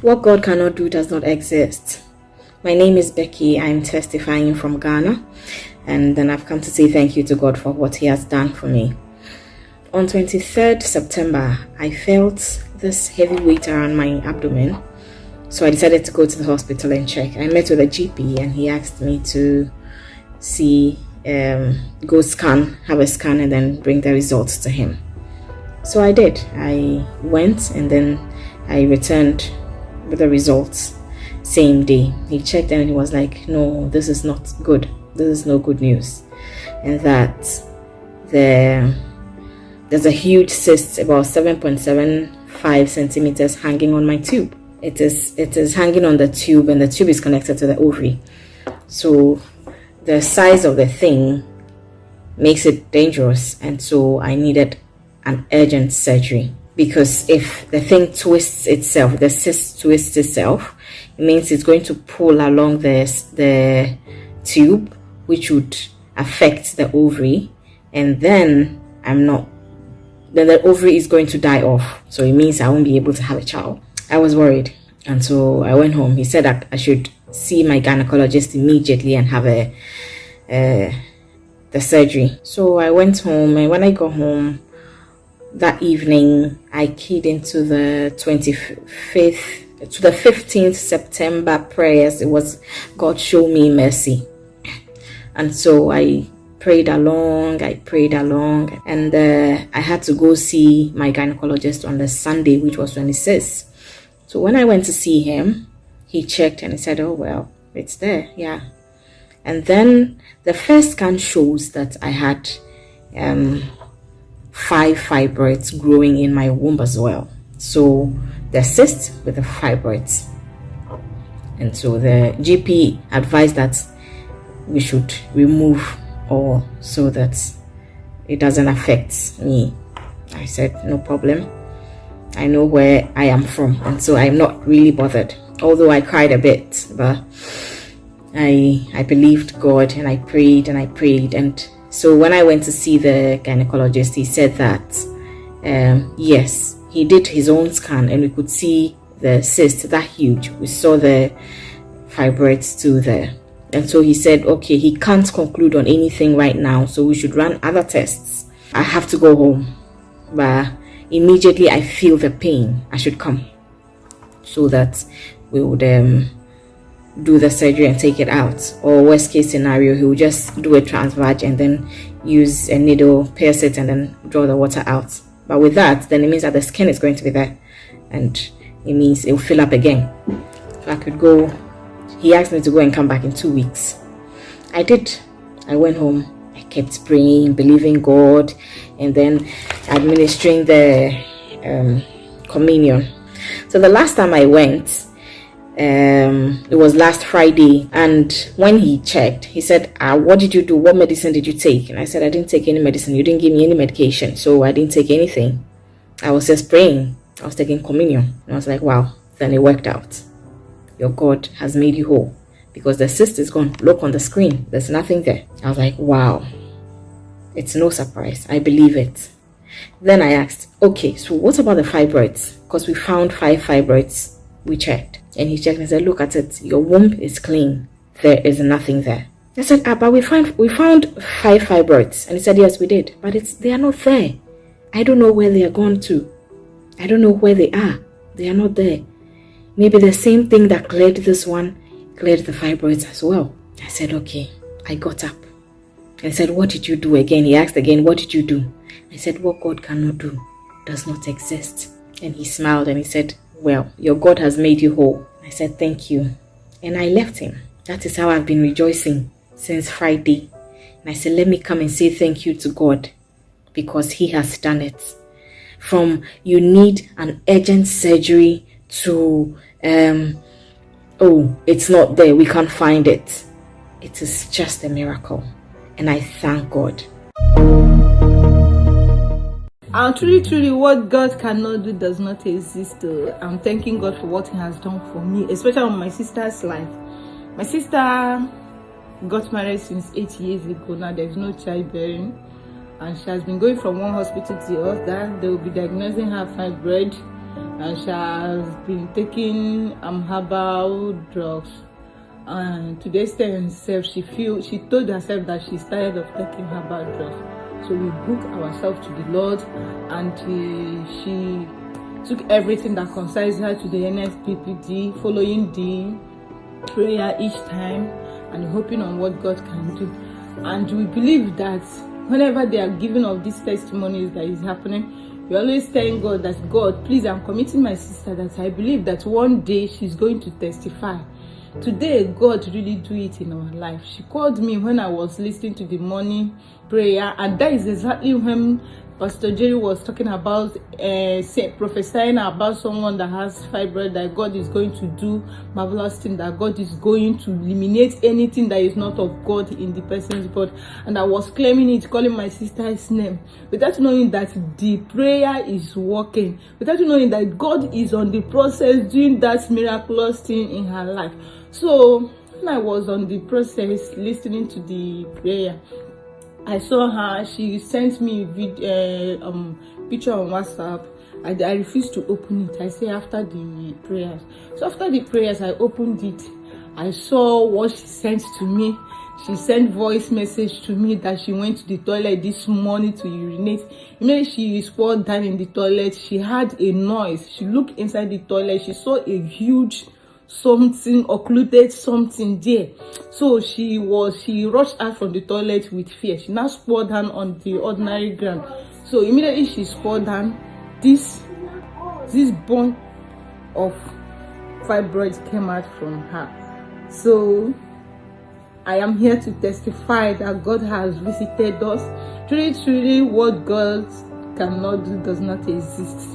What God cannot do does not exist. My name is Becky. I'm testifying from Ghana, and then I've come to say thank you to God for what He has done for me. On 23rd September, I felt this heavy weight around my abdomen, so I decided to go to the hospital and check. I met with a GP, and he asked me to go have a scan, and then bring the results to him. So I did. I went, and then I returned with the results same day. He checked and he was like, no, this is not good. This is no good news. And that there's a huge cyst about 7.75 centimeters hanging on my tube. It is hanging on the tube, and the tube is connected to the ovary. So the size of the thing makes it dangerous, and so I needed an urgent surgery. Because if the thing twists itself, the cyst twists itself, it means it's going to pull along the tube, which would affect the ovary, and then the ovary is going to die off. So it means I won't be able to have a child. I was worried, and so I went home. He said that I should see my gynecologist immediately and have the surgery. So I went home, and when I got home that evening, I keyed into the 25th to the 15th September prayers. It was God show me mercy. And so I prayed along, and I had to go see my gynecologist on the Sunday, which was 26th. So when I went to see him, he checked and he said, oh, well, it's there, yeah. And then the first scan shows that I had 5 fibroids growing in my womb as well. So the cyst with the fibroids. And so the GP advised that we should remove all so that it doesn't affect me. I said, no problem. I know where I am from, and so I'm not really bothered. Although I cried a bit, but I believed God, and I prayed. And so when I went to see the gynecologist, he said that yes, he did his own scan, and we could see the cyst that huge. We saw the fibroids too there. And so he said, okay, he can't conclude on anything right now, so we should run other tests. I have to go home, but immediately I feel the pain, I should come, so that we would do the surgery and take it out. Or worst case scenario, he will just do a transvag and then use a needle, pierce it, and then draw the water out. But with that, then it means that the skin is going to be there, and it means it will fill up again. So I could go. He asked me to go and come back in 2 weeks. I did. I went home. I kept praying, believing God, and then administering the communion. So the last time I went, it was last Friday, and when he checked, he said, what did you do? What medicine did you take? And I said, I didn't take any medicine. You didn't give me any medication, so I didn't take anything. I was just praying. I was taking communion. And I was like, wow. Then it worked out. Your God has made you whole, because the cyst is gone. Look on the screen, there's nothing there. I was like, wow, it's no surprise. I believe it. Then I asked, okay, so what about the fibroids? Because we found 5 fibroids. We checked, and he checked and said, look at it, your womb is clean, there is nothing there. I said, but we found 5 fibroids. And he said, yes, we did, but they are not there. I don't know where they are gone to. I don't know where they are. They are not there. Maybe the same thing that cleared this one cleared the fibroids as well. I said, okay. I got up and I said, what did you do again? He asked again, what did you do? I said, what God cannot do does not exist. And he smiled and he said, well, your God has made you whole. I said, thank you. And I left him. That is how I've been rejoicing since Friday. And I said, let me come and say thank you to God, because he has done it. From you need an urgent surgery to it's not there, we can't find it. It is just a miracle, and I thank God. And truly, what God cannot do does not exist. I'm thanking God for what he has done for me, especially on my sister's life. My sister got married since 8 years ago. Now there's no childbearing, and she has been going from one hospital to the other. They will be diagnosing her fibroid, and she has been taking herbal drugs. And to the extent herself, she told herself that she's tired of taking herbal drugs. So we booked ourselves to the Lord, and she took everything that concerns her to the NFPPD, following the prayer each time and hoping on what God can do. And we believe that whenever they are giving of these testimonies that is happening, we always thank God that, God, please, I'm committing my sister, that I believe that one day she's going to testify. Today, God really do it in our life. She called me when I was listening to the morning prayer, and that is exactly when Pastor Jerry was talking about prophesying about someone that has fibroid, that God is going to do marvelous thing, that God is going to eliminate anything that is not of God in the person's body. And I was claiming it, calling my sister's name, without knowing that the prayer is working, without knowing that God is on the process doing that miraculous thing in her life. So when I was on the process listening to the prayer, I saw her. She sent me a picture on WhatsApp. I refused to open it. I say after the prayers. So after the prayers, I opened it. I saw what she sent to me. She sent voice message to me that she went to the toilet this morning to urinate. Immediately she squatted down in the toilet, she heard a noise. She looked inside the toilet. She saw a huge something, occluded something there. So she rushed out from the toilet with fear. She now squatted down on the ordinary ground. So immediately she squatted down, this bone of fibroids came out from her. So I am here to testify that God has visited us. Truly, what God cannot do does not exist.